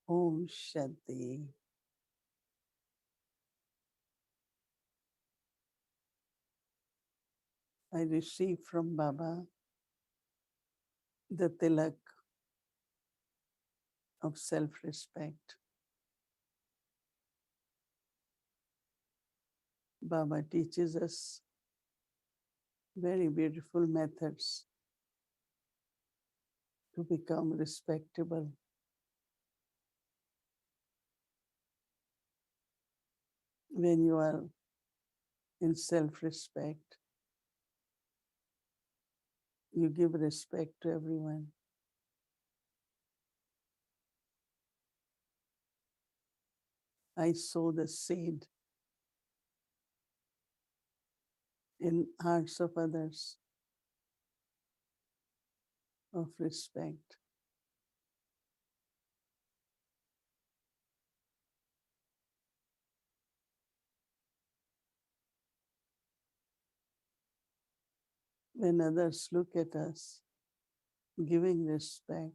Om Shanti. I receive from Baba the tilak of self-respect. Baba teaches us very beautiful methods to become respectable. When you are in self-respect, you give respect to everyone. I sow the seed in hearts of others of respect. When others look at us giving respect,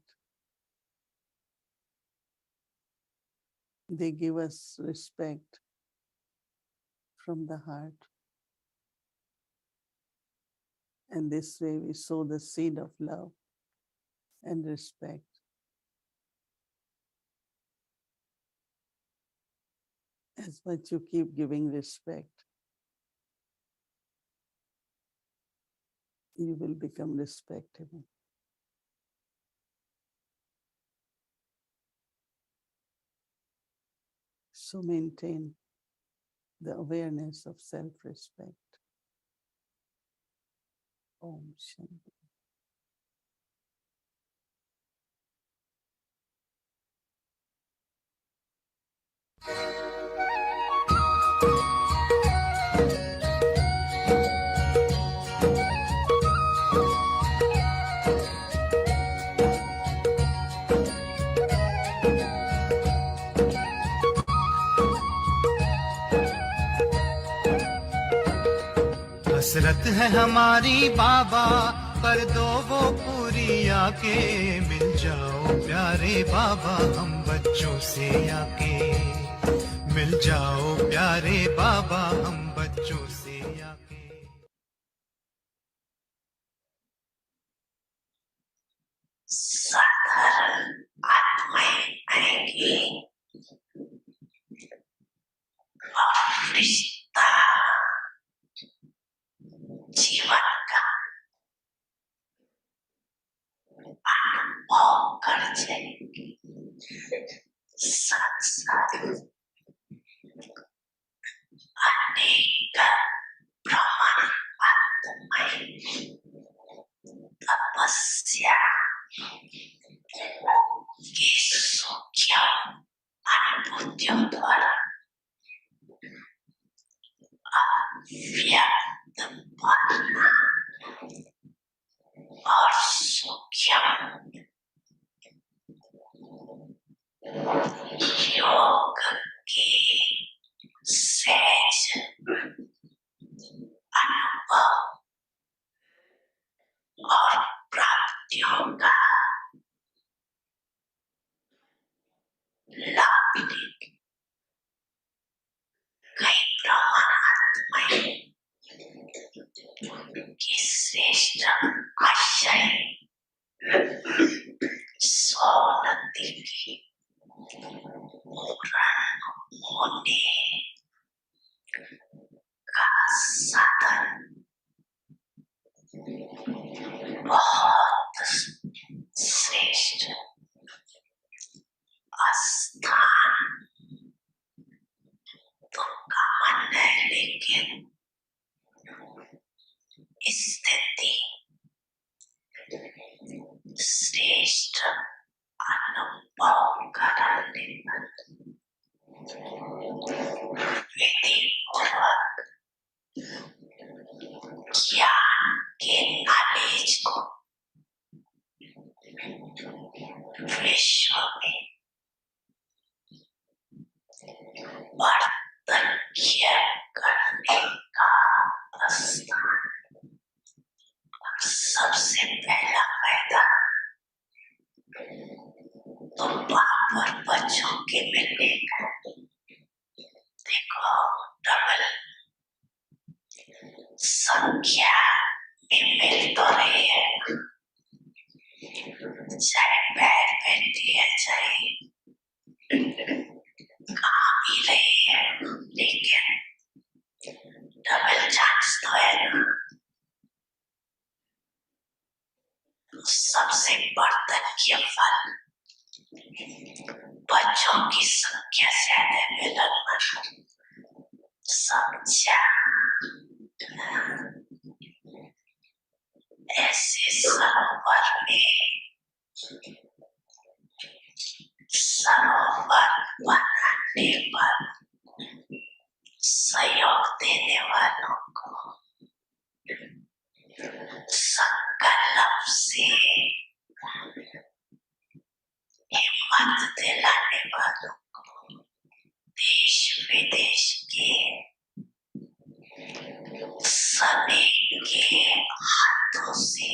they give us respect from the heart. And this way we sow the seed of love and respect. As much you keep giving respect, you will become respectable. So maintain the awareness of self-respect. Om Shanti. हसरत है हमारी बाबा कर दो वो पूरी आके मिल जाओ प्यारे बाबा हम बच्चों से आके मिल जाओ प्यारे बाबा हम बच्चों से आके साधारण आत्माएं आएंगी और रिश्ता जीवन का अनुभव कर जाएंगे साथ साथ अनेक ब्रह्मांड आत्माएं तपस्या के सूक्ष्म अनुभूतियों द्वारा अव्यक्त भावना और सूक्ष्म योग की सहज अनुभव और प्राप्तियों का लाभ लेंगे। कई ब्रह्मात्माएं की श्रेष्ठ आशय सोनती की पूर्ण होने का साधन बहुत श्रेष्ठ स्थान तुमका मन है, लेकिन स्थिति श्रेष्ठ अनुभव कराने विधि पूर्वक ज्ञान के नॉलेज को विश्व में वर्तनीय करने का स्थान सबसे पहला मैदान तो बाप पर बच्चों के मिलने का देखो डबल संख्या में मिल तो रही है, चाहे पैर बैठी है चाहे आ भी रही है, लेकिन डबल चांस तो है ना। सबसे बर्तन की फल बच्चों की संख्या ज्यादा मिलन पर समझा। ऐसे सरोवर में सरोवर बनाने पर सहयोग देने वालों को संकल्प से हिम्मत दिलाने वालों को देश विदेश के सभी के हाथों से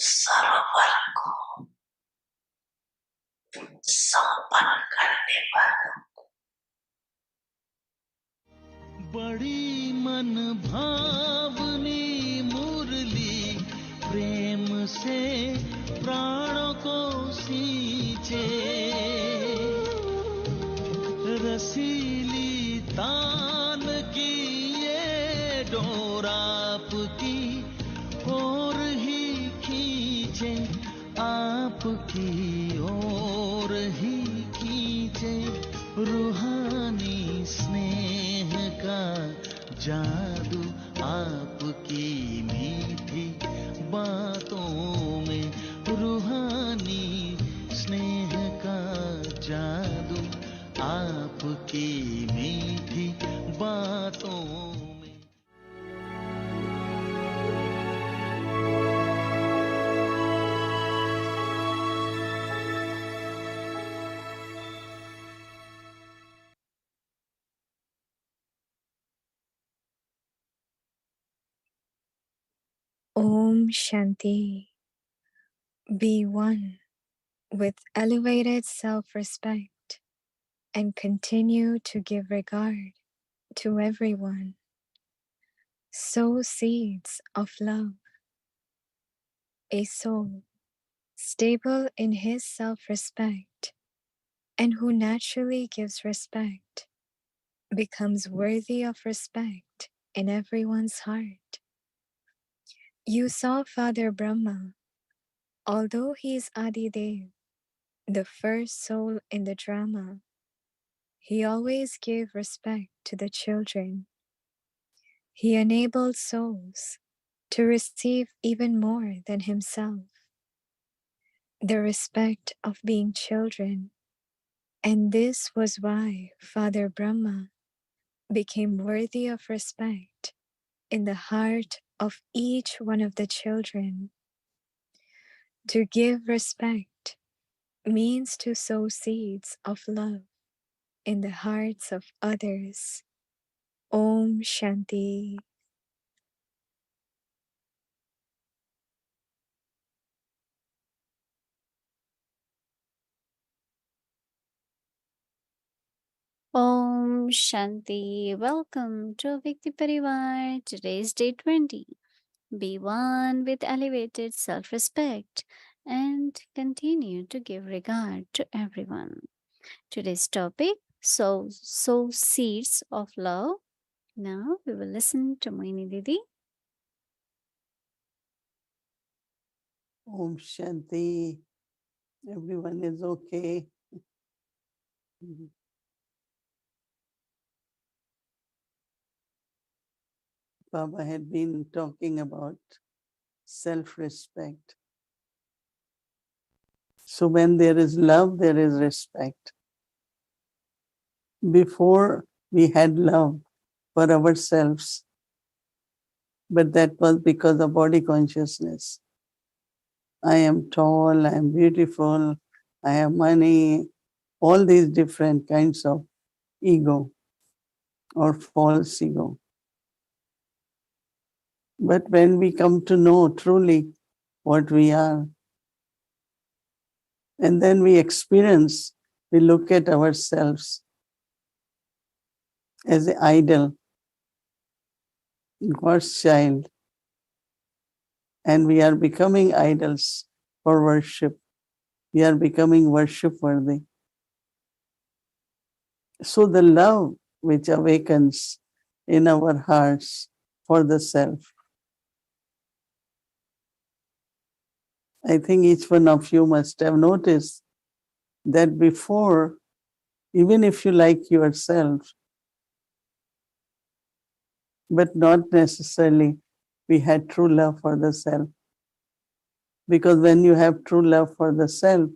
सरोवर को संपन्न करने वालों बड़ी मन भावनी मुरली प्रेम से प्राणों को सींचे, रसीली तान की ये डोर आपकी ओर ही खींचे, आपकी ओर ही खींचे, रूहानी स्नेह का जादू आपकी मीठी बातों में, रूहानी स्नेह का जादू आपकी मीठी बातों में। Om Shanti. Be one with elevated self-respect and continue to give regard to everyone. Sow seeds of love. A soul stable in his self-respect and who naturally gives respect becomes worthy of respect in everyone's heart. You saw Father Brahma, although he is Adidev, the first soul in the drama. He always gave respect to the children. He enabled souls to receive even more than himself, the respect of being children. And this was why Father Brahma became worthy of respect in the heart of each one of the children. To give respect means to sow seeds of love in the hearts of others. Om Shanti. Om Shanti. Welcome to Vikti Parivar. Today's day 20. Be one with elevated self respect and continue to give regard to everyone. Today's topic sow seeds of love. Now we will listen to Mohini Didi. Om Shanti. Everyone is okay. Baba had been talking about self-respect. So when there is love, there is respect. Before we had love for ourselves, but that was because of body consciousness. I am tall, I am beautiful, I have money, all these different kinds of ego or false ego. But when we come to know truly what we are, And then we look at ourselves as an idol, God's child, and we are becoming idols for worship. We are becoming worship worthy. So the love which awakens in our hearts for the self, I think each one of you must have noticed that before, even if you like yourself, but not necessarily we had true love for the self. Because when you have true love for the self,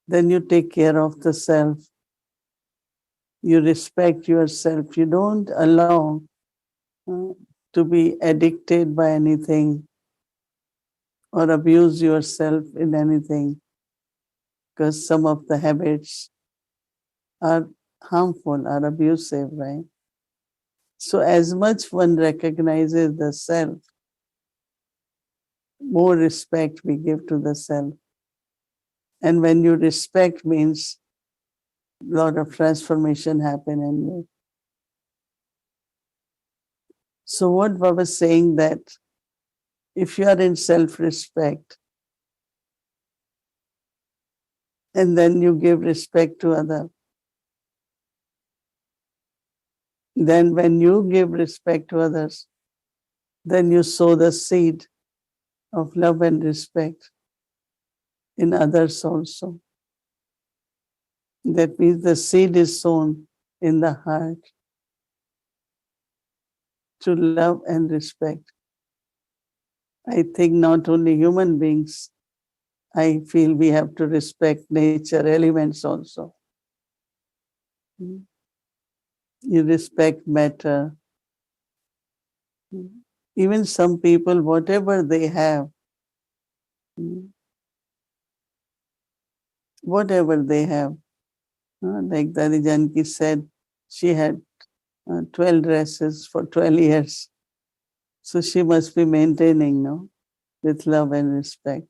then you take care of the self. You respect yourself. You don't allow uh, to be addicted by anything or abuse yourself in anything, because some of the habits are harmful, are abusive, right? So as much one recognizes the self, more respect we give to the self. And when you respect means a lot of transformation happen in you. So what Baba was saying that if you are in self-respect and then you give respect to others, then when you give respect to others, then you sow the seed of love and respect in others also. That means the seed is sown in the heart to love and respect. I think not only human beings, I feel we have to respect nature elements also. You respect matter. Even some people, whatever they have, whatever they have, like Dadi Janki said, she had 12 dresses for 12 years. So she must be maintaining, no, with love and respect.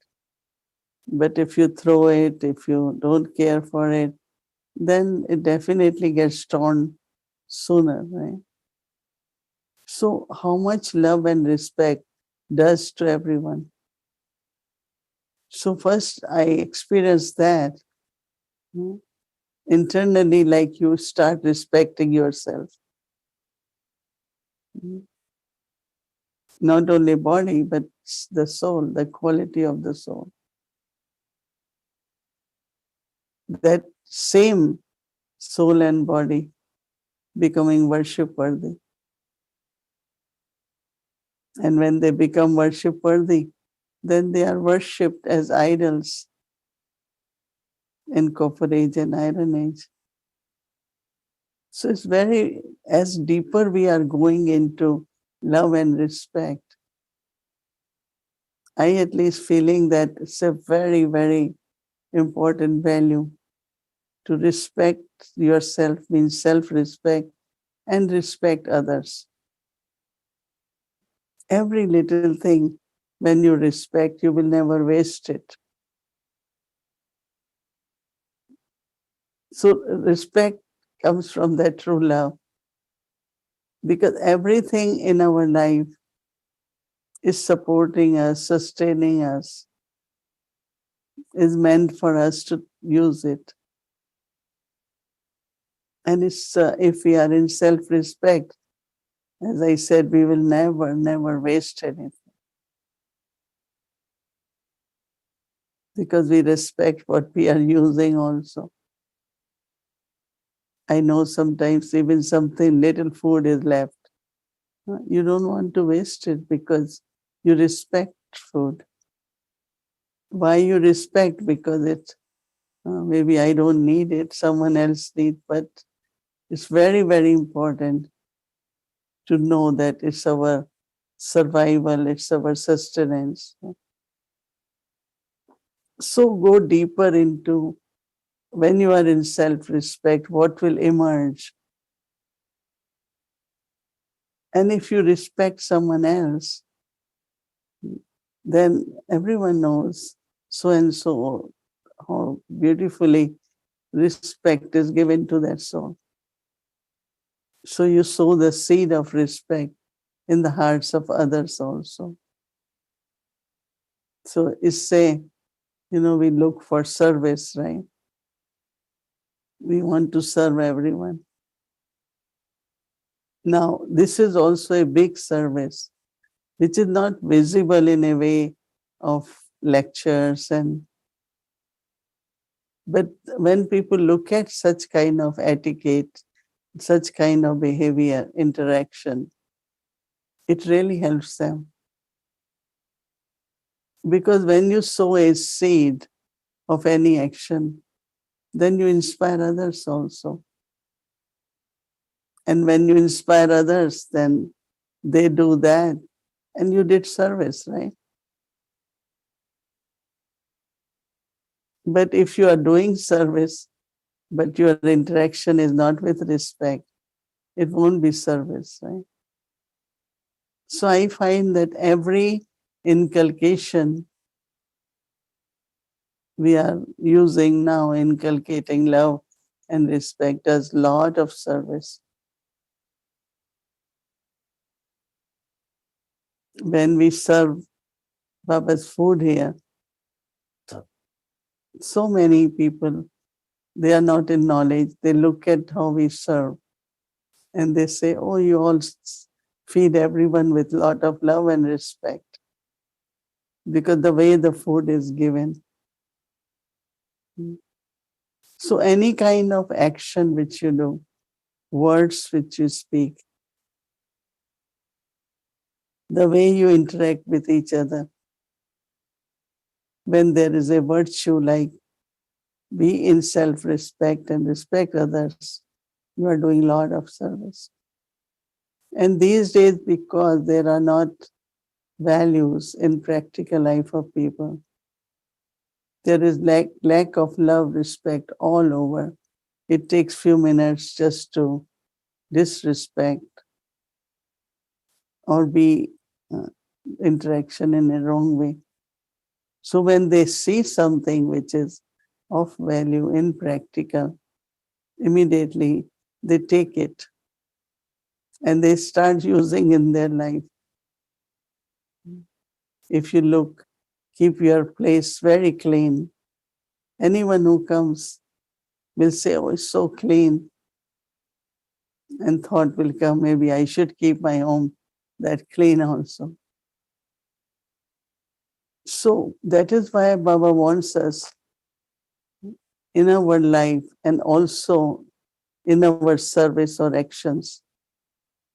But if you throw it, if you don't care for it, then it definitely gets torn sooner, right? So how much love and respect does to everyone? So first I experienced that internally, like you start respecting yourself. Not only body, but the soul, the quality of the soul. That same soul and body becoming worship worthy. And when they become worship worthy, then they are worshipped as idols in Copper Age and Iron Age. So it's very, as deeper we are going into love and respect, I at least feeling that it's a very, very important value. To respect yourself means self-respect and respect others. Every little thing, when you respect, you will never waste it. So respect comes from that true love. Because everything in our life is supporting us, sustaining us, is meant for us to use it. And it's, if we are in self-respect, as I said, we will never, never waste anything. Because we respect what we are using also. I know sometimes even something, little food is left. You don't want to waste it because you respect food. Why you respect? Because it, maybe I don't need it, someone else needs, but it's very, very important to know that it's our survival, it's our sustenance. So go deeper into when you are in self-respect, what will emerge. And if you respect someone else, then everyone knows so and so how beautifully respect is given to that soul. So you sow the seed of respect in the hearts of others also. So it's say, we look for service, right? We want to serve everyone. Now, this is also a big service, which is not visible in a way of lectures but when people look at such kind of etiquette, such kind of behavior, interaction, it really helps them. Because when you sow a seed of any action, then you inspire others also. And when you inspire others, then they do that, and you did service, right? But if you are doing service, but your interaction is not with respect, it won't be service, right? So I find that every inculcation we are using now, inculcating love and respect, does lot of service. When we serve Baba's food here, so many people, they are not in knowledge. They look at how we serve and they say, oh, you all feed everyone with lot of love and respect because the way the food is given. So any kind of action which you do, words which you speak, the way you interact with each other, when there is a virtue like be in self-respect and respect others, you are doing a lot of service. And these days, because there are not values in practical life of people, there is lack of love, respect all over. It takes few minutes just to disrespect or be interaction in a wrong way. So when they see something which is of value in practical, immediately they take it and they start using in their life. If you look, keep your place very clean. Anyone who comes will say, oh, it's so clean. And thought will come, maybe I should keep my home that clean also. So that is why Baba wants us in our life and also in our service or actions,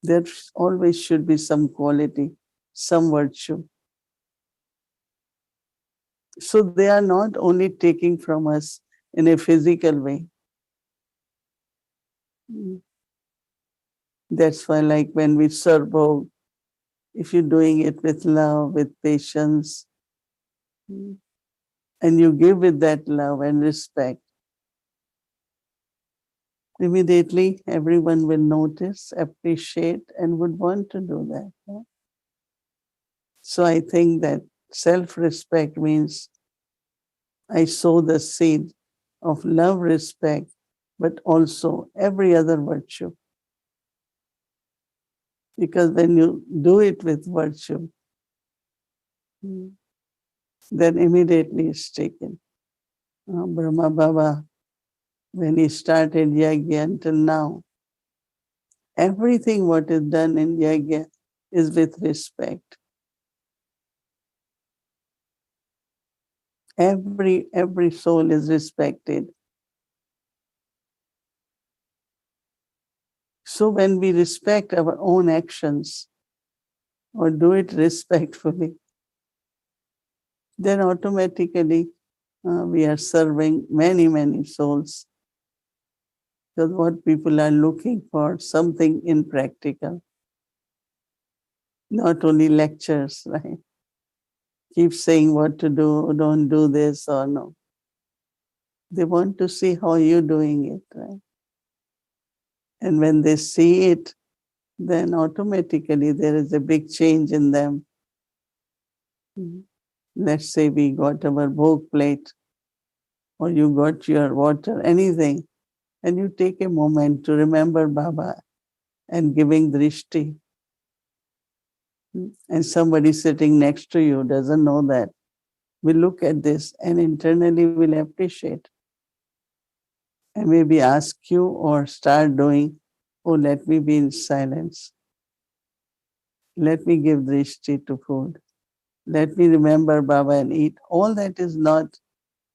there always should be some quality, some virtue. So they are not only taking from us in a physical way. That's why, like when we serve, if you're doing it with love, with patience, and you give with that love and respect, immediately everyone will notice, appreciate, and would want to do that. So I think that self-respect means I sow the seed of love, respect, but also every other virtue. Because when you do it with virtue, then immediately it's taken. Brahma Baba, when he started Yagya until now, everything what is done in Yagya is with respect. Every soul is respected. So when we respect our own actions or do it respectfully, then automatically we are serving many, many souls. Because what people are looking for, something in practical, not only lectures, right? Keep saying what to do, don't do this or no. They want to see how you're doing it, right? And when they see it, then automatically there is a big change in them. Let's say we got our bhog plate or you got your water, anything, and you take a moment to remember Baba and giving drishti, and somebody sitting next to you doesn't know that, will look at this and internally will appreciate and maybe ask you or start doing, oh, let me be in silence. Let me give drishti to food. Let me remember Baba and eat. All that is not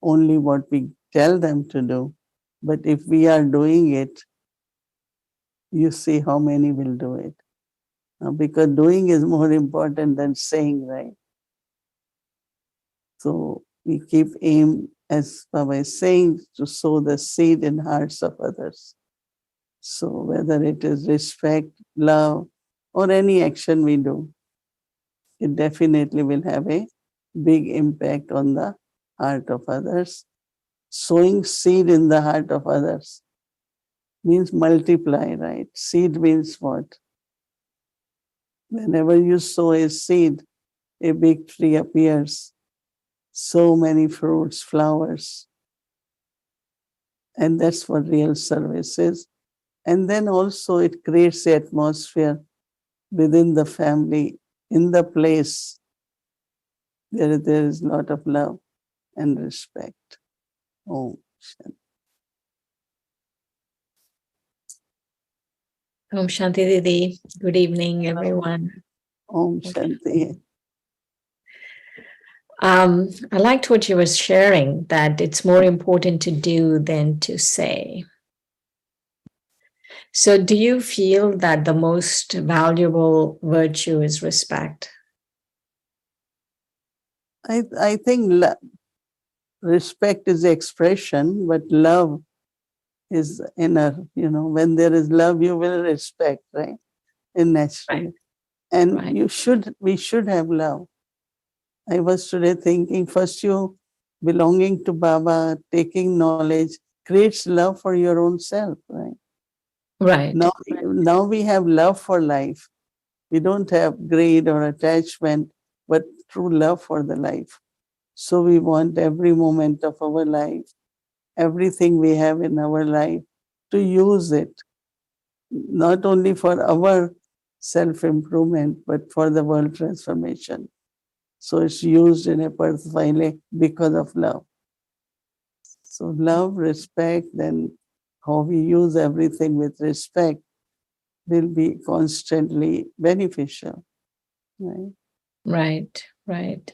only what we tell them to do, but if we are doing it, you see how many will do it. Because doing is more important than saying, right? So we keep aim, as Baba is saying, to sow the seed in hearts of others. So whether it is respect, love, or any action we do, it definitely will have a big impact on the heart of others. Sowing seed in the heart of others means multiply, right? Seed means what? Whenever you sow a seed, a big tree appears, so many fruits, flowers, and that's what real service is. And then also it creates the atmosphere within the family, in the place where there is a lot of love and respect. Oh, Om Shanti Didi. Good evening, everyone. Om Shanti. I liked what you were sharing, that it's more important to do than to say. So, do you feel that the most valuable virtue is respect? I think respect is the expression, but love is inner. You know, when there is love, you will respect, right? In naturally. Right. And Right. we should have love. I was today thinking, first you belonging to Baba, taking knowledge, creates love for your own self, right? Right. Now we have love for life. We don't have greed or attachment, but true love for the life. So we want every moment of our life, everything we have in our life, to use it, not only for our self improvement, but for the world transformation. So it's used in a purposeful way because of love. So love, respect, then how we use everything with respect will be constantly beneficial. Right? Right. Right.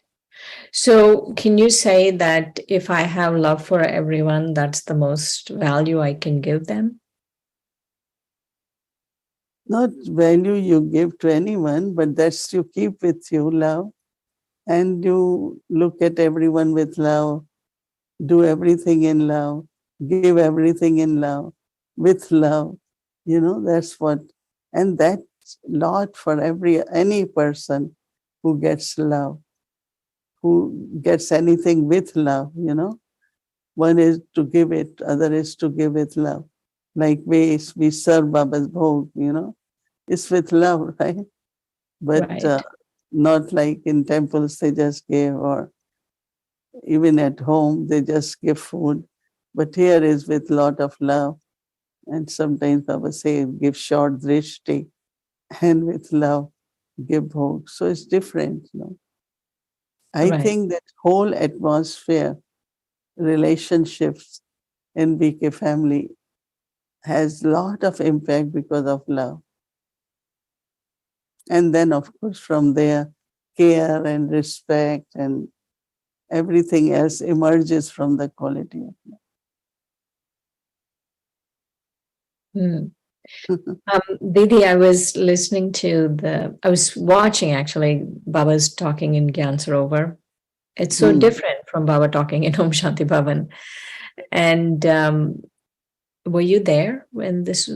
So, can you say that if I have love for everyone, that's the most value I can give them? Not value you give to anyone, but that's you keep with you love, and you look at everyone with love, do everything in love, give everything in love, with love. You know, that's what, and that's lot for any person who gets love, who gets anything with love, you know. One is to give it, other is to give with love. Like we serve Baba's bhog, you know, it's with love, right? But Right. not like in temples they just give, or even at home they just give food. But here is with lot of love. And sometimes Baba say, give short drishti, and with love, give bhog. So it's different, you know. I Right. think that whole atmosphere, relationships in BK family has lot of impact because of love. And then, of course, from there, care and respect and everything else emerges from the quality of Hmm. love. Didi, I was watching actually Baba's talking in Gyan Sarovar. It's so Hmm. different from Baba talking in Om Shanti Bhavan. And were you there when this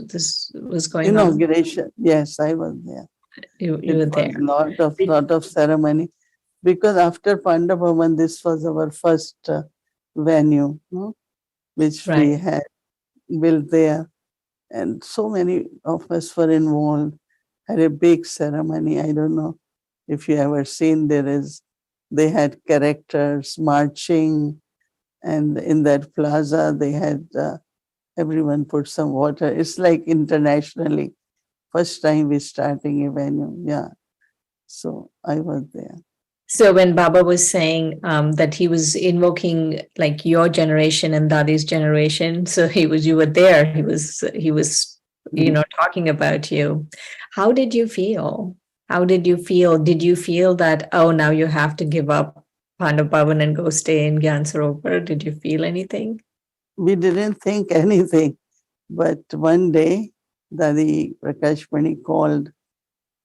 was going on? Inauguration, yes, I was there. You It were was there. lot of ceremony, because after Pandavaman, this was our first venue, no? Which we Right. had built there, and so many of us were involved. Had a big ceremony. I don't know if you ever seen. They had characters marching, And in that plaza, they had everyone put some water. It's like internationally, first time we starting a venue. Yeah. So I was there. So when Baba was saying that he was invoking like your generation and Dadi's generation, so you were there. He was talking about you. How did you feel? How did you feel? Did you feel that, oh, now you have to give up Pandav Bhavan and go stay in Gyan Sarovar? Did you feel anything? We didn't think anything, but one day, Dadi Prakashmani called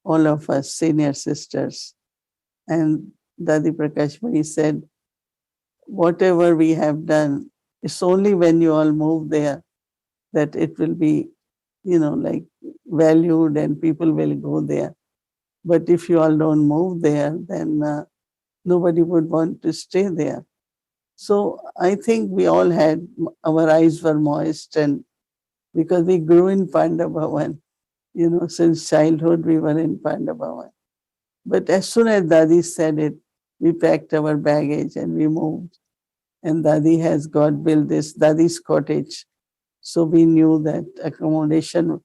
all of us senior sisters, and Dadi Prakashmani said, whatever we have done, it's only when you all move there that it will be, like valued and people will go there. But if you all don't move there, then nobody would want to stay there. So I think we all had, our eyes were moist, and because we grew in Pandavavan, since childhood we were in Pandavavan. But as soon as Dadi said it, we packed our baggage and we moved. And Dadi has God built this Dadi's cottage. So we knew that accommodation.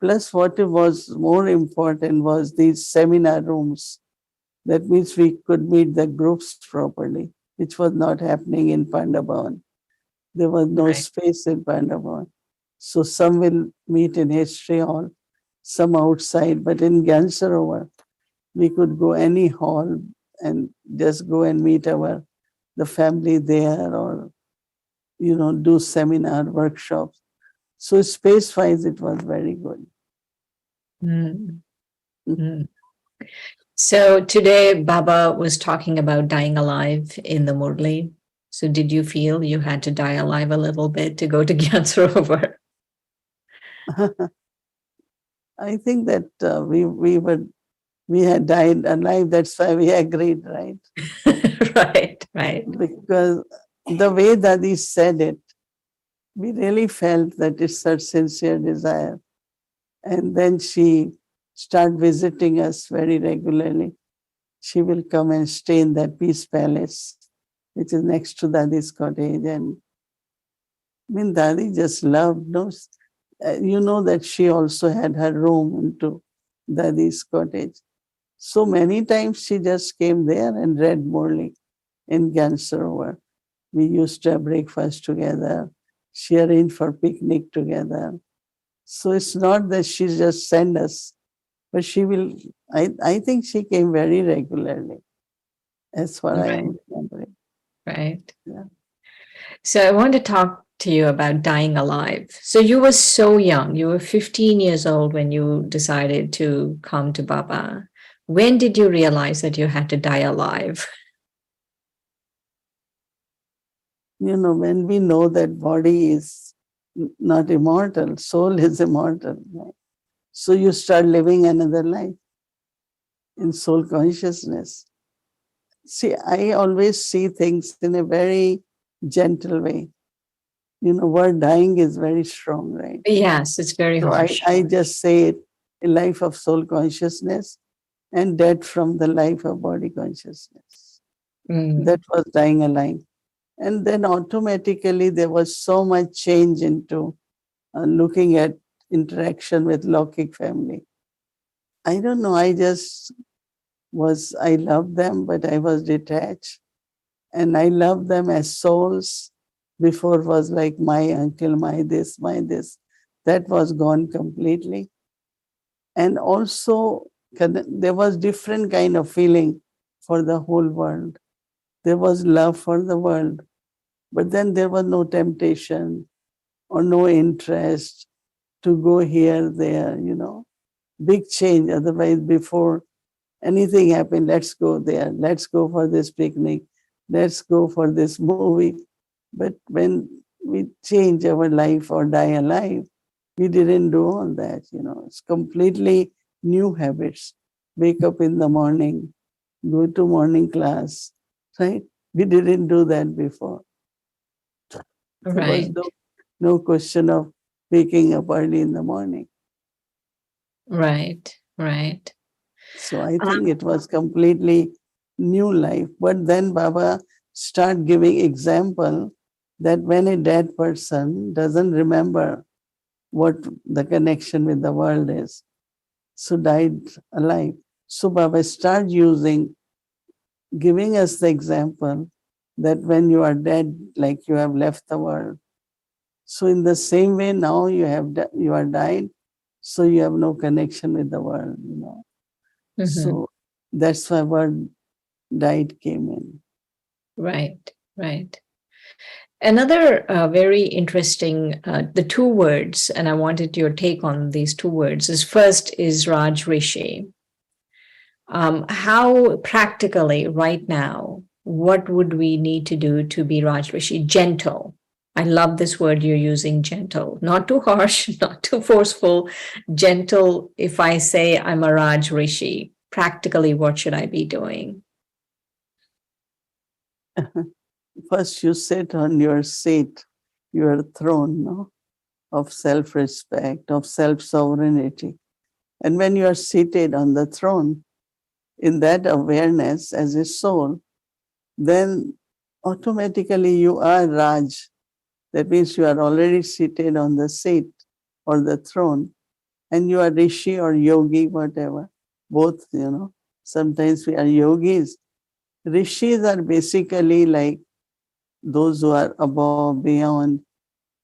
Plus, what was more important was these seminar rooms. That means we could meet the groups properly, which was not happening in Pandavavan. There was no Right. space in Pandavavan. So some will meet in History Hall, some outside, but in Gyan Sarovar, we could go any hall and just go and meet the family there, or do seminar workshops. So space-wise, it was very good. Mm. Mm. So today Baba was talking about dying alive in the Murli. So did you feel you had to die alive a little bit to go to Gyan Sarovar? I think that we had died alive. That's why we agreed, right? Right. Because the way Dadi said it, we really felt that it's such sincere desire. And then she started visiting us very regularly. She will come and stay in that Peace Palace, which is next to Dadi's cottage. And Dadi just loved, that she also had her room into Dadi's cottage. So many times she just came there and read Murli in Gyan Sarovar. We used to have breakfast together. She arranged for picnic together. So it's not that she just sent us, but she will, I think she came very regularly. That's what I am remembering. Right. Yeah. So I want to talk to you about dying alive. So you were so young. You were 15 years old when you decided to come to Baba. When did you realize that you had to die alive? When we know that body is not immortal, soul is immortal. Right? So you start living another life in soul consciousness. See, I always see things in a very gentle way. Word dying is very strong, right? Yes, it's very So harsh. I just say it, a life of soul consciousness and death from the life of body consciousness. Mm. That was dying alive. And then automatically there was so much change into looking at interaction with Lokik family. I don't know, I loved them, but I was detached. And I loved them as souls. Before was like my uncle, my this, my this. That was gone completely. And also there was different kind of feeling for the whole world. There was love for the world, but then there was no temptation or no interest to go here, there, big change. Otherwise, before anything happened, let's go there, let's go for this picnic, let's go for this movie. But when we change our life or die alive, we didn't do all that, It's completely new habits. Wake up in the morning, go to morning class, right? We didn't do that before. There was Right. no question of waking up early in the morning. Right. So I think it was completely new life. But then Baba start giving example that when a dead person doesn't remember what the connection with the world is, so died alive. So Baba start giving us the example that when you are dead, like you have left the world. So in the same way, now you are died, so you have no connection with the world, you know. Mhm. So that's why word died came in. Right, right. Another very interesting, the two words, and I wanted your take on these two words, is first is Raj Rishi. How practically right now, what would we need to do to be Raj Rishi? Gentle. I love this word you're using, gentle. Not too harsh, not too forceful. Gentle. If I say I'm a Raj Rishi, practically, what should I be doing? First, you sit on your seat, your throne, no? Of self respect, of self sovereignty. And when you are seated on the throne, in that awareness as a soul, then automatically you are Raj. That means you are already seated on the seat or the throne, and you are Rishi or Yogi, whatever. Both, you know. Sometimes we are yogis. Rishis are basically like those who are above, beyond,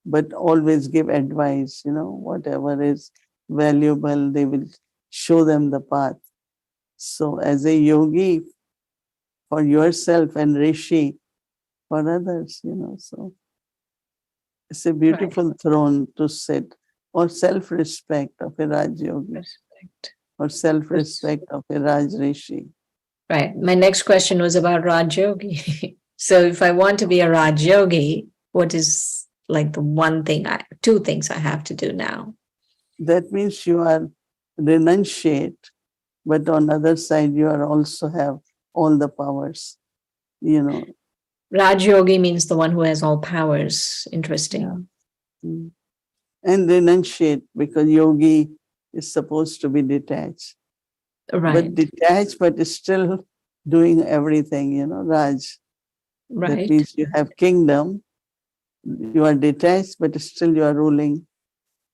but always give advice, you know, whatever is valuable, they will show them the path. So, as a yogi for yourself and Rishi for others, you know, so it's a Right. beautiful throne to sit, or self respect of a Raj Yogi, Respect. or self respect of a Raj Rishi. Right. My next question was about Raj Yogi. So if I want to be a Raj Yogi, what is like the one thing two things I have to do now? That means you are renunciate, but on other side you are also have all the powers, you know. Raj Yogi means the one who has all powers. Yeah. Interesting. Mm. And renunciate, because yogi is supposed to be detached. But Right. detached, but still doing everything, you know, Raj. That Right. means you have kingdom, you are detached, but still you are ruling.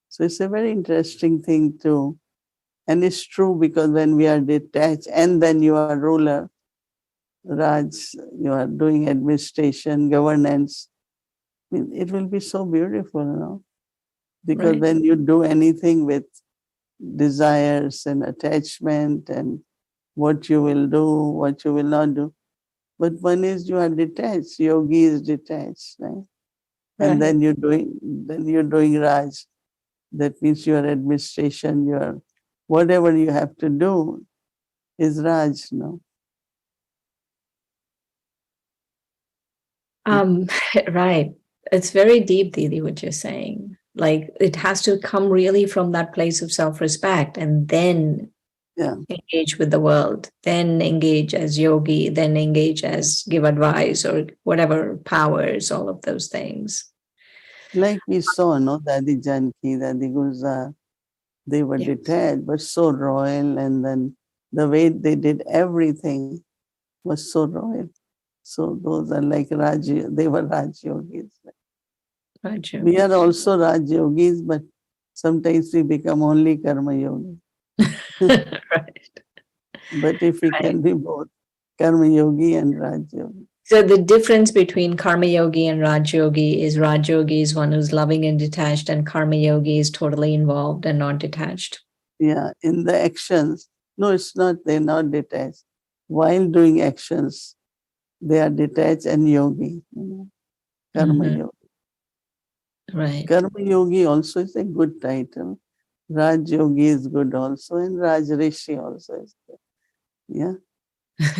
So it's a very interesting thing too. And it's true, because when we are detached and then you are ruler, Raj, you are doing administration, governance, I mean, it will be so beautiful, you know. Because Right. when you do anything with desires and attachment and what you will do, what you will not do. But one is you are detached, yogi is detached, right? And Right. then you're doing Raj. That means your administration, your whatever you have to do is Raj, no? Um, right. It's very deep, Didi, what you're saying. Like it has to come really from that place of self-respect and then Yeah. engage with the world, then engage as yogi, then engage as give advice or whatever powers, all of those things. Like we saw, no, Dadi Janki, Dadi Gulzar, they were Yes. detached but so royal, and then the way they did everything was so royal. So those are like Raj, they were Raj yogis. Raj We are yogis. also Raj yogis, but sometimes we become only karma yogi. Right. But if we Right. can be both, karma yogi and Raj yogi. So the difference between karma yogi and Raj yogi is Raj yogi is one who's loving and detached, and karma yogi is totally involved and not detached. Yeah, in the actions. No, it's not, they're not detached. While doing actions, they are detached and yogi, you know, karma Mhm. yogi. Right. Karma yogi also is a good title. Raj yogi is good also, and Raj rishi also is good. Yeah,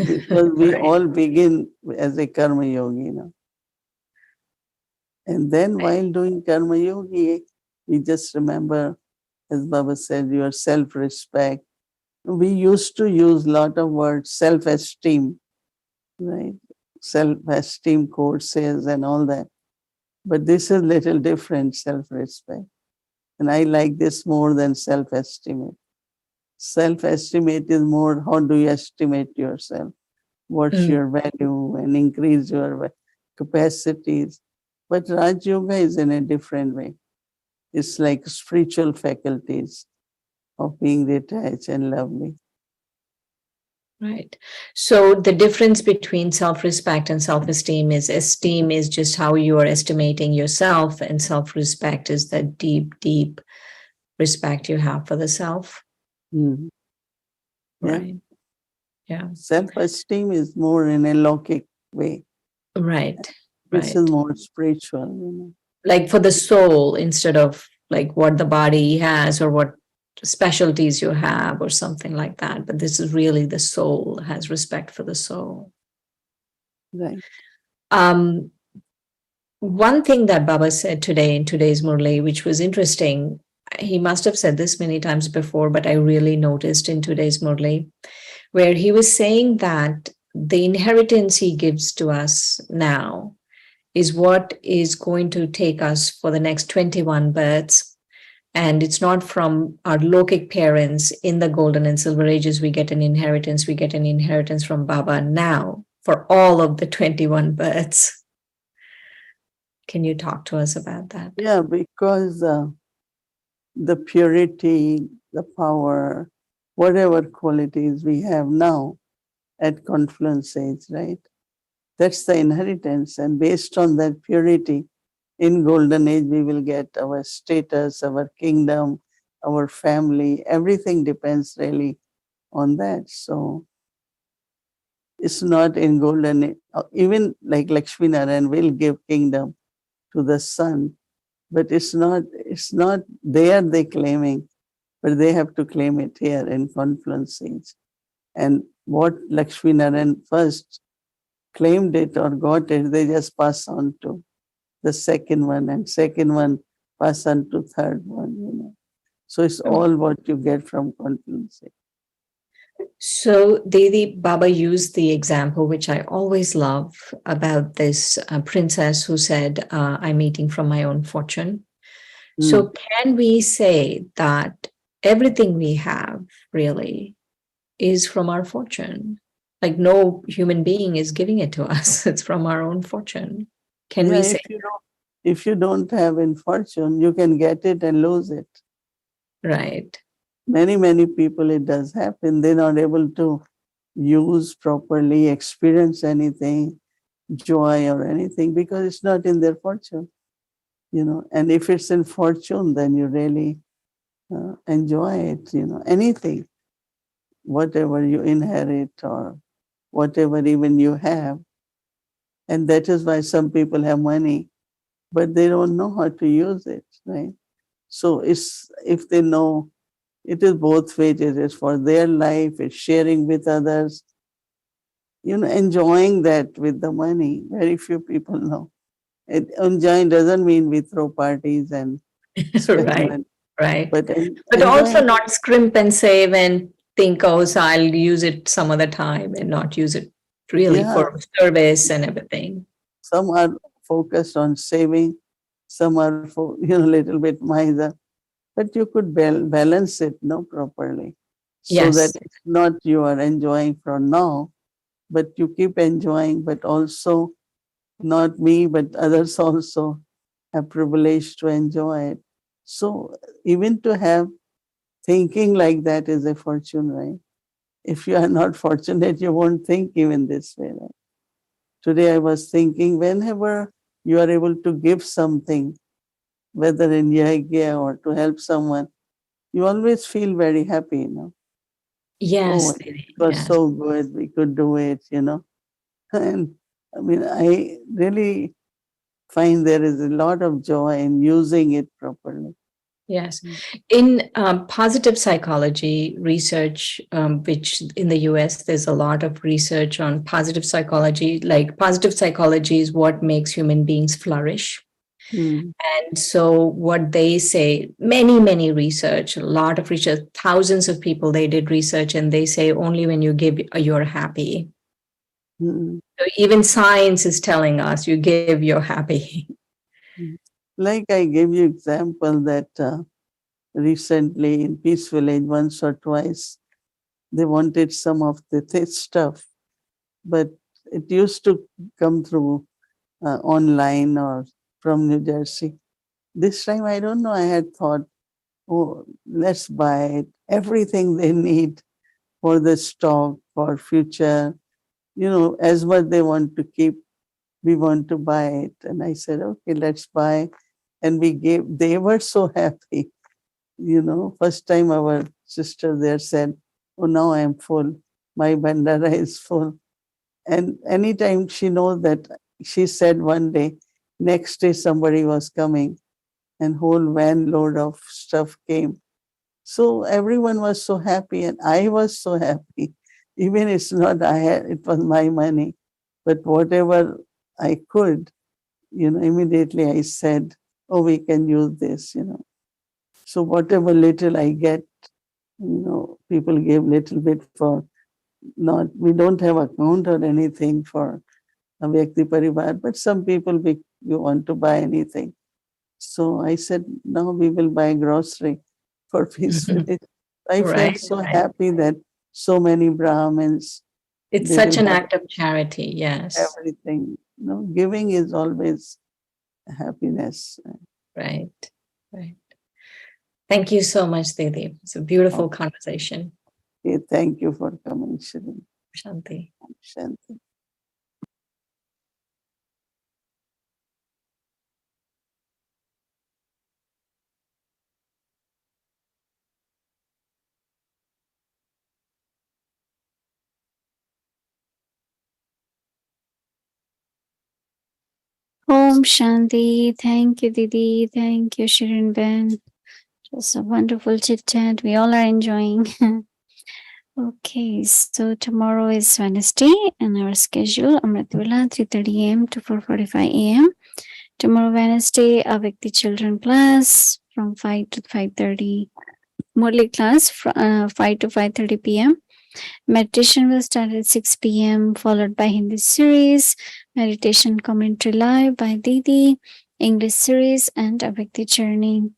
because we Right. all begin as a karma yogi, you know. And then while doing karma yogi, we just remember, as Baba said, your self-respect. We used to use a lot of words, self-esteem, right? Self-esteem courses and all that. But this is little different, self-respect. And I like this more than self-estimate. Self-estimate is more, how do you estimate yourself? what's your value and increase your capacities. But Raj Yoga is in a different way. It's like spiritual faculties of being detached and lovely. Right. So the difference between self-respect and self-esteem is esteem is just how you are estimating yourself, and self-respect is the deep, deep respect you have for the self. Mm. Yeah. Right. Yeah. Self-esteem is more in a logic way. Right. This Right. is more spiritual, you know. Like for the soul, instead of like what the body has or what specialties you have or something like that. But this is really the soul, has respect for the soul. Right. One thing that Baba said today in today's Murli, which was interesting, he must have said this many times before, but I really noticed in today's Murli, where he was saying that the inheritance he gives to us now is what is going to take us for the next 21 births. And it's not from our lokic parents in the golden and silver ages we get an inheritance. We get an inheritance from Baba now for all of the 21 births. Can you talk to us about that? Yeah, because the purity, the power, whatever qualities we have now at confluence age, right? That's the inheritance. And based on that purity, in golden age, we will get our status, our kingdom, our family. Everything depends really on that. So it's not in golden age. Even like Lakshmi Narayan will give kingdom to the son, but it's not there they claiming, but they have to claim it here in confluence age. And what Lakshmi Narayan first claimed it or got it, they just pass on to the second one, and second one pass on to third one, you know. So it's all what you get from confluence. So, Didi, Baba used the example, which I always love, about this princess who said, I'm eating from my own fortune. So, can we say that everything we have really is from our fortune? Like no human being is giving it to us. It's from our own fortune. Can we say? If you don't have in fortune, you can get it and lose it. Right. Many people it does happen. They're not able to use properly, experience anything, joy or anything, because it's not in their fortune, you know. And if it's in fortune, then you really enjoy it, you know, anything, whatever you inherit or whatever even you have. And that is why some people have money, but they don't know how to use it, right? So it's, if they know, it is both ways. It is for their life, it's sharing with others, you know, enjoying that with the money. Very few people know. Enjoying doesn't mean we throw parties and spend Right. money, Right. but But also enjoying. not scrimp and save and think, oh, so I'll use it some other time and not use it really Yeah, for service and everything. some are focused on saving, some are for, you know, little bit miser, but you could balance it, no, properly, so that Yes. it's not you are enjoying from now, but you keep enjoying, but also not me, but others also have privilege to enjoy it. So even to have thinking like that is a fortune, right? If you are not fortunate, you won't think even this way, right? Today I was thinking, whenever you are able to give something, whether in yagya or to help someone, you always feel very happy, you know. Oh, Yes. it was Yes. so good, we could do it, you know. And I mean, I really find there is a lot of joy in using it properly. Yes. In positive psychology research, which in the US, there's a lot of research on positive psychology. Like positive psychology is what makes human beings flourish. Mm. And so, what they say, many research, a lot of research, thousands of people, they did research, and they say only when you give, you're happy. Mm. So, even science is telling us you give, you're happy. Like I gave you example that recently in Peace Village, once or twice, they wanted some of the stuff. but it used to come through online or from New Jersey. This time, I don't know, I had thought, oh, let's buy it. Everything they need for the stock, for future, as what they want to keep, we want to buy it. And I said, okay, let's buy. And they were so happy. First time our sister there said, oh, now I am full. My bandara is full. And anytime she knows that, she said one day, next day somebody was coming and whole van load of stuff came. So everyone was so happy and I was so happy. Even it's not it was my money, but whatever I could, immediately I said, oh, we can use this. So whatever little I get, people give little bit for we don't have account or anything for a Vyakti Parivar, but some people, you want to buy anything. So I said, now we will buy grocery for Peace Village. I felt so happy that so many Brahmins. It's such an act of charity, yes. Everything. Giving is always happiness. Right. Thank you so much, Didi. It's a beautiful conversation. Okay, thank you for coming, Shirin. Shanti. Shanti. Om Shanti. Thank you, Didi. Thank you, Shirin Ben. Just a wonderful chit chat. We all are enjoying. Okay, so tomorrow is Wednesday and our schedule Amritula 3:30 a.m. to 4:45 a.m. Tomorrow Wednesday, a Vikti Children class from 5 to 5:30. Murli class from 5 to 5:30 p.m. Meditation will start at 6 p.m. followed by Hindi series, meditation commentary live by Didi, English series, and a Vikti journey.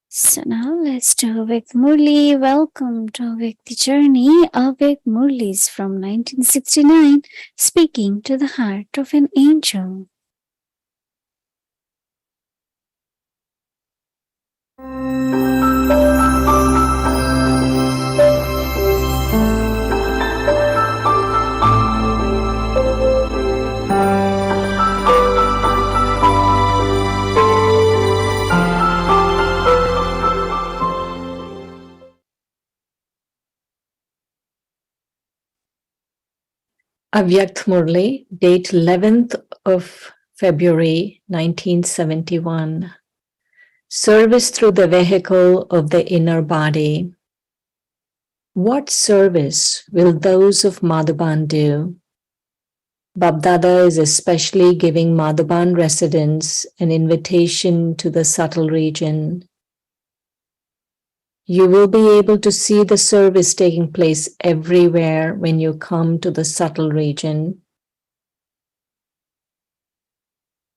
So now let's do Avik Murli. Welcome to Avik the Journey. Avik Murli's from 1969, speaking to the heart of an angel. Avyakt Murli, date 11th of February 1971. Service through the vehicle of the inner body. What service will those of Madhuban do? Babdada is especially giving Madhuban residents an invitation to the subtle region. You will be able to see the service taking place everywhere when you come to the subtle region.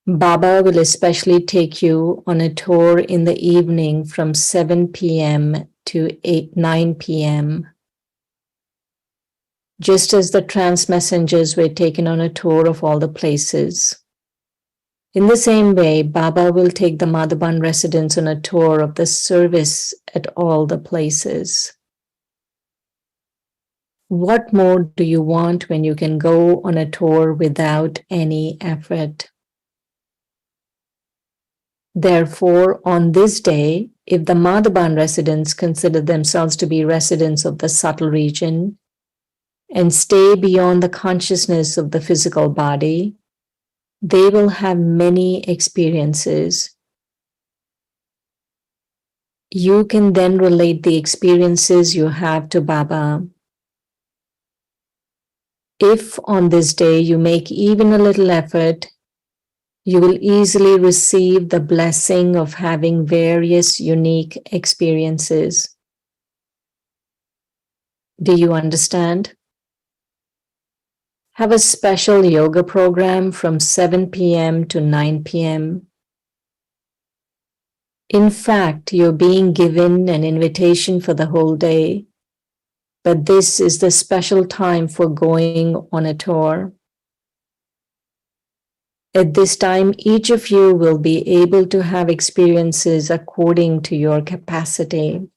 Baba will especially take you on a tour in the evening from 7 p.m. to 9 p.m. Just as the trance messengers were taken on a tour of all the places. In the same way, Baba will take the Madhuban residents on a tour of the service at all the places. What more do you want when you can go on a tour without any effort? Therefore, on this day, if the Madhuban residents consider themselves to be residents of the subtle region and stay beyond the consciousness of the physical body, they will have many experiences. You can then relate the experiences you have to Baba. If on this day you make even a little effort, you will easily receive the blessing of having various unique experiences. Do you understand? Have a special yoga program from 7 p.m. to 9 p.m. In fact, you're being given an invitation for the whole day. but this is the special time for going on a tour. At this time, each of you will be able to have experiences according to your capacity.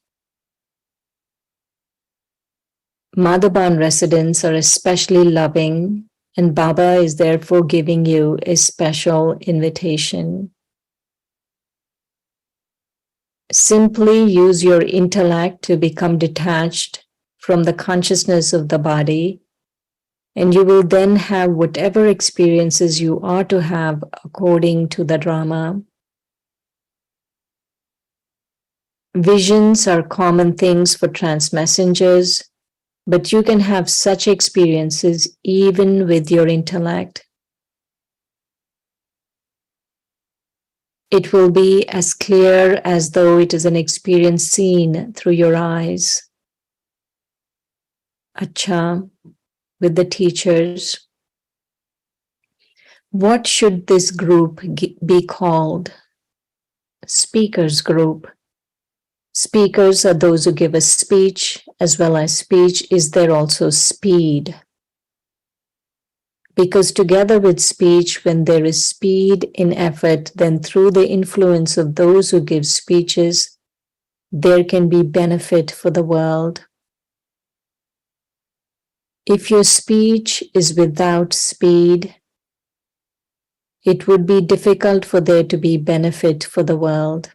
Madhaban residents are especially loving, and Baba is therefore giving you a special invitation. Simply use your intellect to become detached from the consciousness of the body, and you will then have whatever experiences you are to have according to the drama. Visions are common things for trance messengers, but you can have such experiences even with your intellect. It will be as clear as though it is an experience seen through your eyes. Acha, with the teachers. What should this group be called? Speakers group. Speakers are those who give a speech, as well as speech is there also speed. Because together with speech, when there is speed in effort, then through the influence of those who give speeches, there can be benefit for the world. If your speech is without speed, it would be difficult for there to be benefit for the world.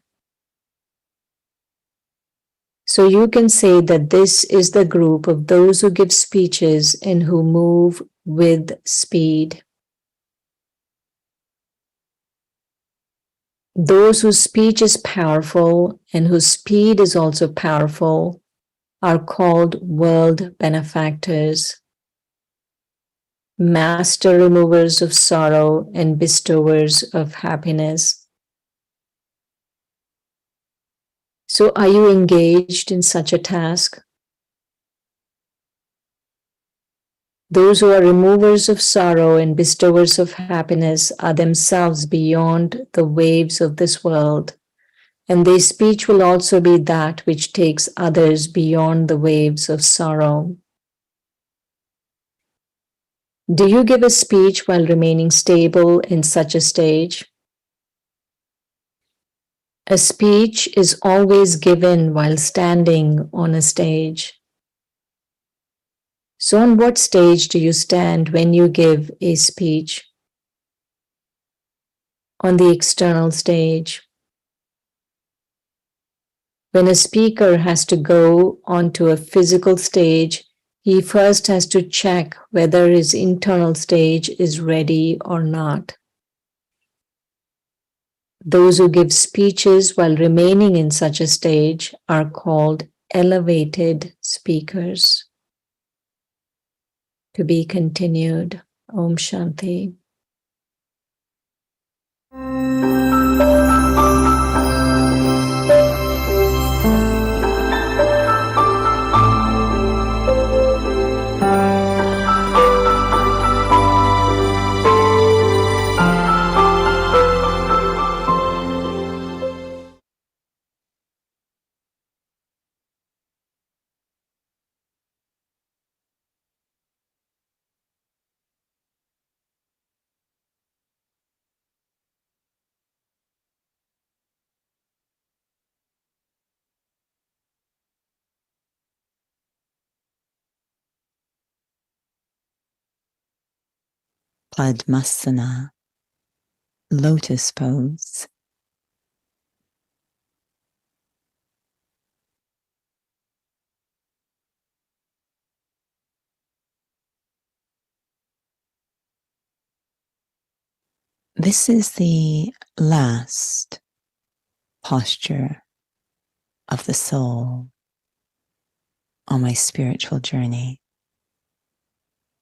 So you can say that this is the group of those who give speeches and who move with speed. Those whose speech is powerful and whose speed is also powerful are called world benefactors, master removers of sorrow and bestowers of happiness. So are you engaged in such a task? Those who are removers of sorrow and bestowers of happiness are themselves beyond the waves of this world, and their speech will also be that which takes others beyond the waves of sorrow. Do you give a speech while remaining stable in such a stage? A speech is always given while standing on a stage. So on what stage do you stand when you give a speech? On the external stage. When a speaker has to go onto a physical stage, he first has to check whether his internal stage is ready or not. Those who give speeches while remaining in such a stage are called elevated speakers. To be continued. Om Shanti. Padmasana, Lotus pose. This is the last posture of the soul on my spiritual journey.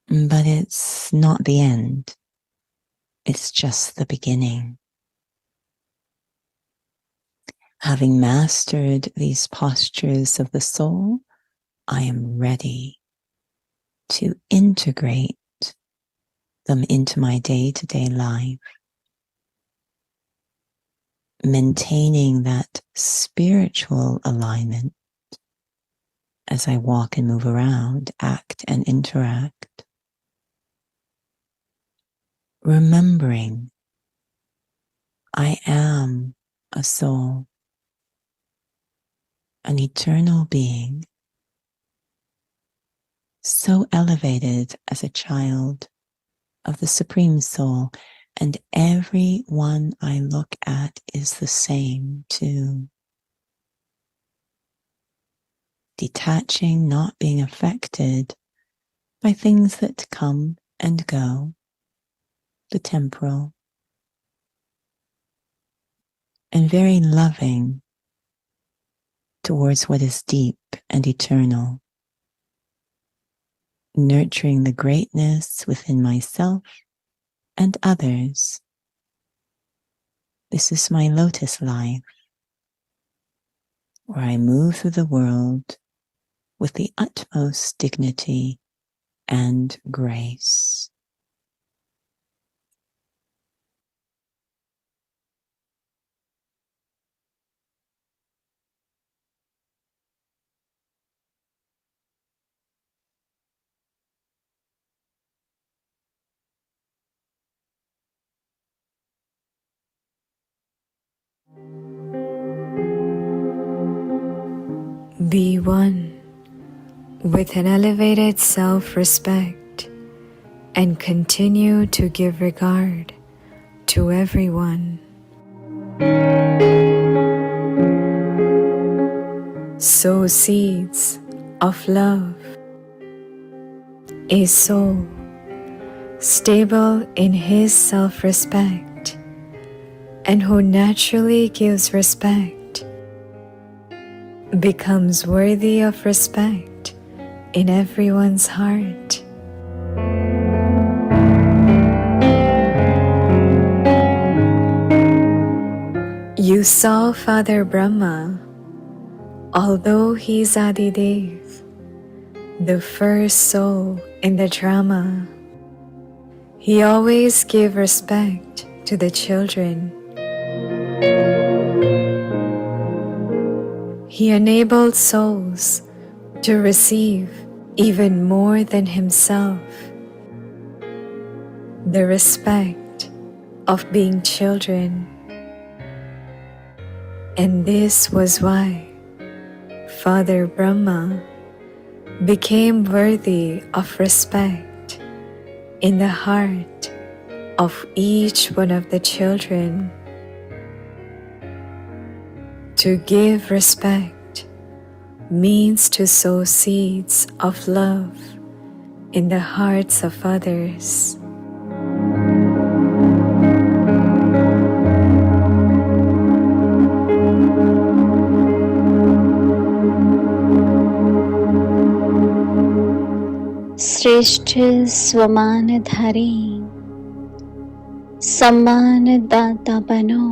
But it's not the end. It's just the beginning. Having mastered these postures of the soul, I am ready to integrate them into my day-to-day life, maintaining that spiritual alignment as I walk and move around, act and interact. Remembering I am a soul, an eternal being, so elevated as a child of the Supreme Soul, and every one I look at is the same too. Detaching, not being affected by things that come and go, the temporal, and very loving towards what is deep and eternal, nurturing the greatness within myself and others. This is my Lotus life, where I move through the world with the utmost dignity and grace. Be one with an elevated self-respect and continue to give regard to everyone. Sow seeds of love. A soul stable in his self-respect and who naturally gives respect becomes worthy of respect in everyone's heart. You saw Father Brahma, although he's Adidev, the first soul in the drama. He always gave respect to the children. He enabled souls to receive even more than himself, the respect of being children. And this was why Father Brahma became worthy of respect in the heart of each one of the children. To give respect means to sow seeds of love in the hearts of others. श्रेष्ठ स्वमानधारी सम्मान दाता बनो,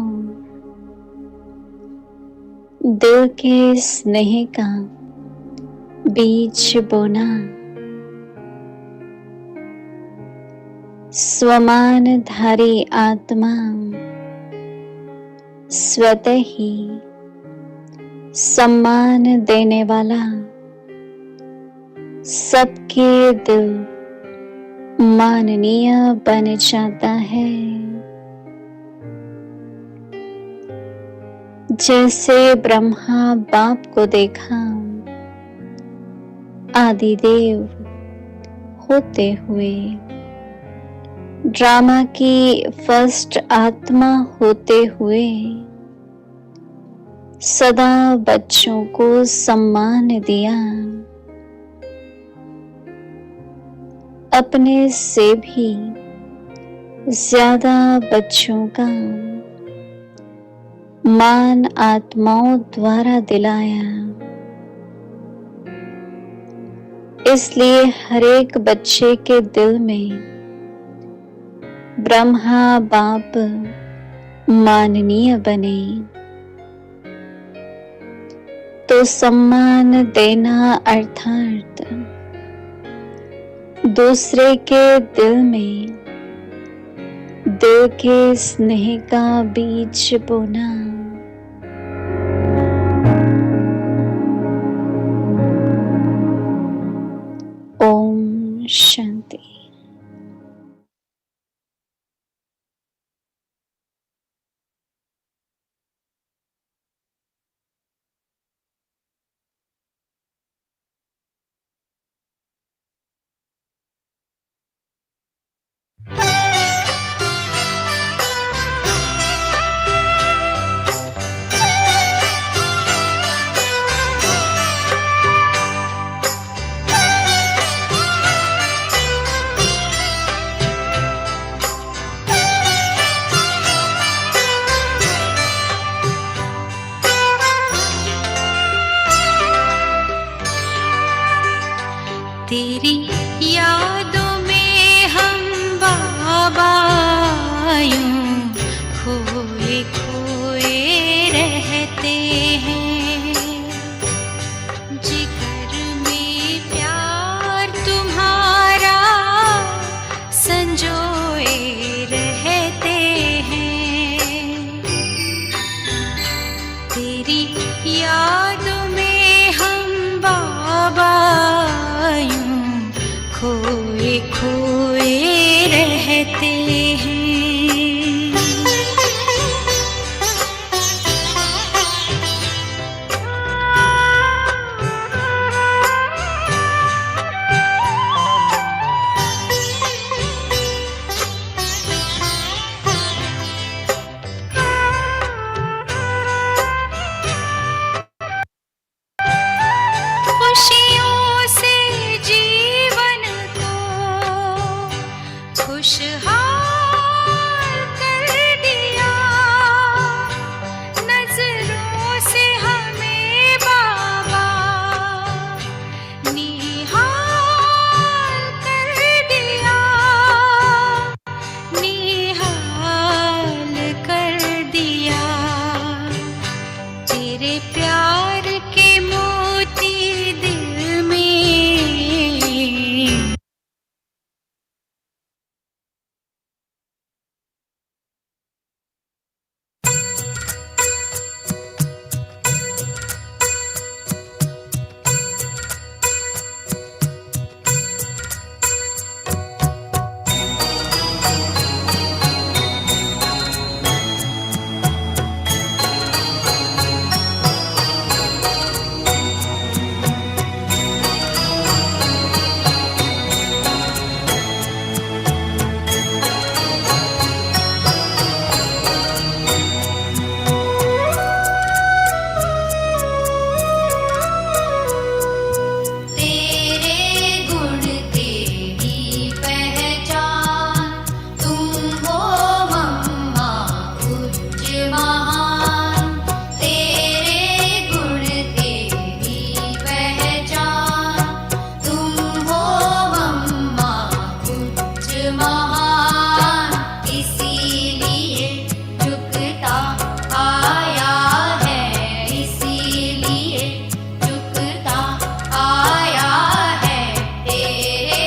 दिल के स्नेह का बीज बोना। स्वमानधारी आत्मा स्वतः ही सम्मान देने वाला सबके दिल माननीय बन जाता है। जैसे ब्रह्मा बाप को देखा आदिदेव होते हुए, ड्रामा की फर्स्ट आत्मा होते हुए, सदा बच्चों को सम्मान दिया। अपने से भी ज्यादा बच्चों का मान आत्माओं द्वारा दिलाया। इसलिए हर एक बच्चे के दिल में ब्रह्मा बाप माननीय बने। तो सम्मान देना अर्थात दूसरे के दिल में दिल के स्नेह का बीज बोना। महान तेरे गुण तेरी पहचान तुम हो मम्मा कुछ महान इसीलिए झुकता आया है इसीलिए झुकता आया है तेरे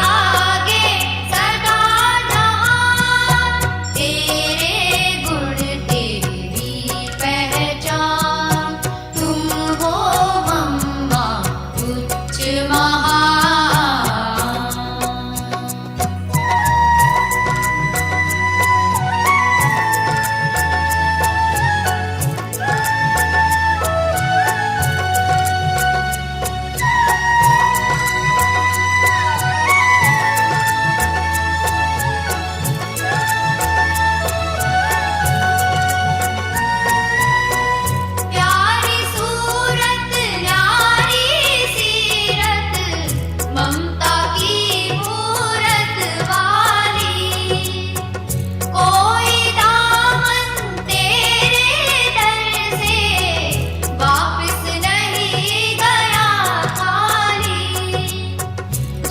आगे सदा जहान तेरे गुण तेरी पहचान तुम हो मम्मा कुछ महान प्यारी सूरत न्यारी सीरत ममता की मूरत वाली कोई दामन तेरे दर से वापस नहीं गया खाली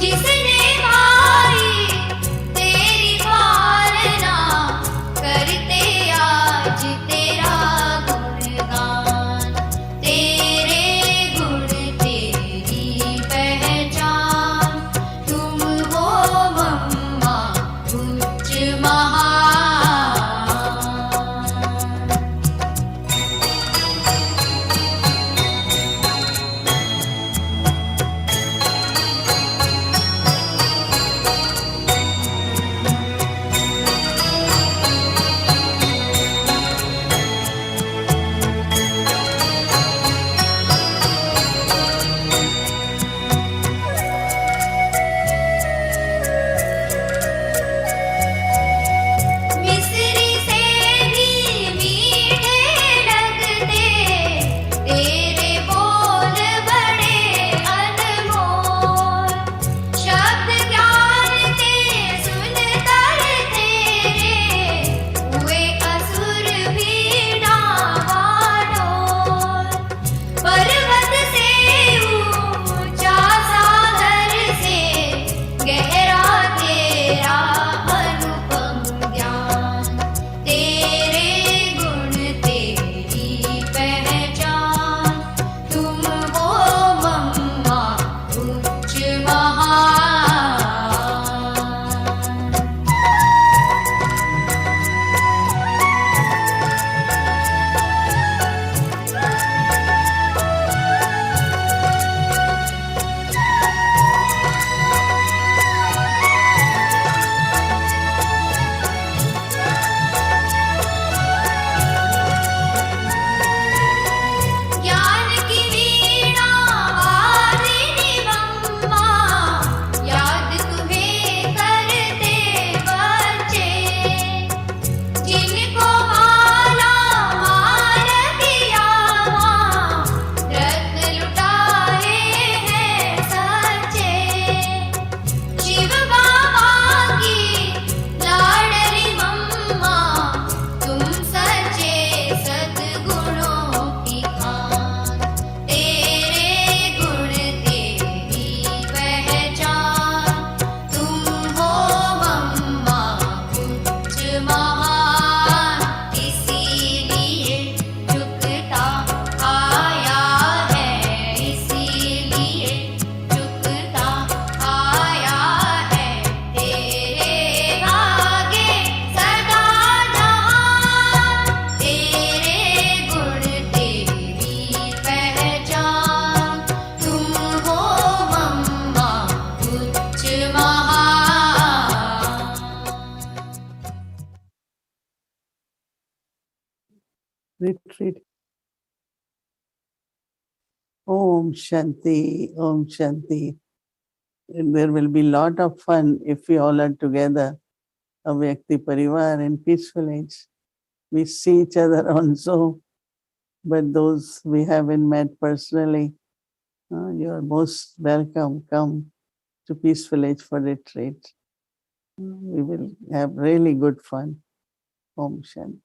जिसने भाई तेरी पालना करते आज तेरा गुणगान तेरे गुण तेरी पहचान तुम हो मम्मा कुछ महान मिस्री से भी मीठे लगते तेरे बोल बड़े अनमोल शब्द ज्ञान के सुनकर तेरे हुए असुर भी डावाडोल पर्वत से ऊंचा सागर से गहरा तेरा अनुपम ज्ञान तेरे गुण तेरी पहचान तुम हो मम्मा कुछ महान ज्ञान की वीणा वादिनी मम्मा याद तुम्हें करते बच्चे जिनको माला मार दिया माँ रत्न लुटाए हैं सच्चे शिव बाबा की लाडली मम्मा तुम सच्चे सद्गुणों की खान तेरे गुण तेरी पहचान तुम हो मम्मा कुछ महान इसीलिए झुकता आया है इसीलिए झुकता आया है तेरे आगे सदा जहान तेरे गुण तेरी पहचान तुम हो मम्मा कुछ महान Retreat. Om Shanti, Om Shanti. And there will be lot of fun if we all are together, a Vyakti Parivar in peaceful age. We see each other on Zoom, but those we haven't met personally, you are most welcome. Come to Peaceful Age for retreat. We will have really good fun. Om Shanti.